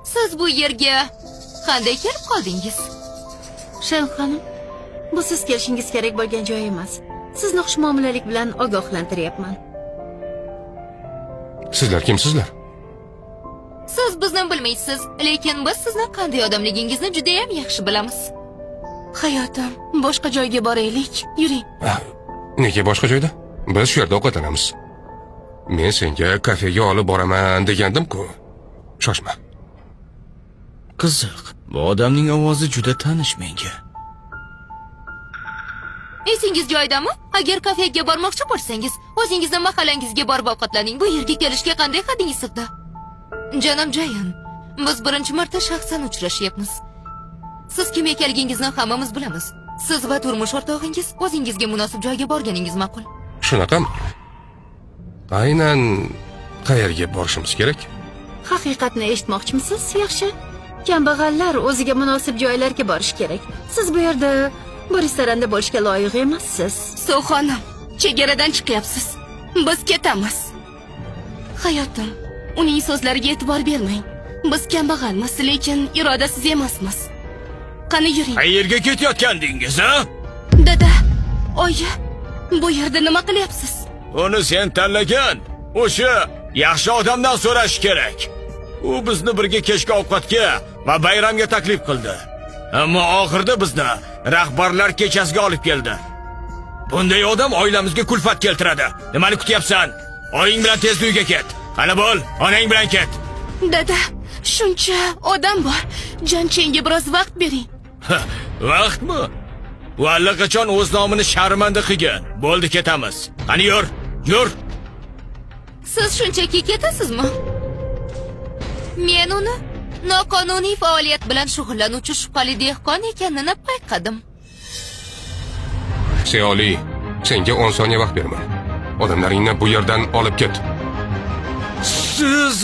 siz bu yerga qanday kelib qoldingiz? Shem xonim, bu siz kelishingiz kerak bo'lgan joy emas. Sizni xushmuomalalik bilan ogohlantiryapman. Sizlar kimsizlar? Siz bizni bilmaysiz, lekin biz sizni qanday odamligingizni juda ham yaxshi bilamiz. Hayotim, boshqa joyga boraylik. Yuring. Nega boshqa joyda? Biz shu yerda ovqatlanamiz. Men senga kafega olib boraman degandim-ku. Shoshma. Qiziq, bu odamning ovozi juda tanish menga. Esingiz joyidami? Agar kafega bormoqchi bo'lsangiz, o'zingizning mahallangizga borib ovqatlaning. Bu yerga kelishga qanday hadingiz sig'di? Janob Jayan, biz birinchi marta shaxsan uchrashyapmiz. Siz kim ekanligingizni hammamiz bilamiz. Siz va turmush o'rtog'ingiz o'zingizga munosib joyga borganingiz ma'qul. Shunaqami? Aynan qayerga borishimiz kerak? Haqiqatni eshitmoqchimisiz? Yaxshi. Kambag'allar o'ziga munosib joylarga borish kerak. Siz bu yerda bu restoranda bo'lishga loyiq emassiz. So'xonim, chegaradan chiqyapsiz. Biz ketamiz. Hayotim, uning so'zlariga e'tibor bermang. Biz kambag'almiz, lekin irodasiz emasmiz. Qani yuring. Qayerga ketayotgandingiz, ha? Dada, oyi, bu yerda nima qilyapsiz? Uni sen tanlagan. O'sha yaxshi odamdan so'rash kerak. U bizni birga kechki ovqatga va bayramga taklif qildi. Ammo oxirida bizni rahbarlar kechasiga olib keldi. Bunday odam oilamizga kulfat keltiradi. Nimani kutyapsan? Oying bilan tez uyga ket. Qani bo'l, onang bilan ket. Dada, shuncha odam bor. Janchangga biroz vaqt bering. Vaqtmi? U allaqachon o'z nomini sharmanda qilgan. Bo'ldi, ketamiz. Qani yur, yur. Siz shunchaki ketasizmi? Men uni noqonuniy faoliyat bilan shug'ullanuvchi shubhali dehqon ekanini payqadim. Seoli, senga 10 soniya vaqt beraman. Odamlaringni bu yerdan olib ket. Siz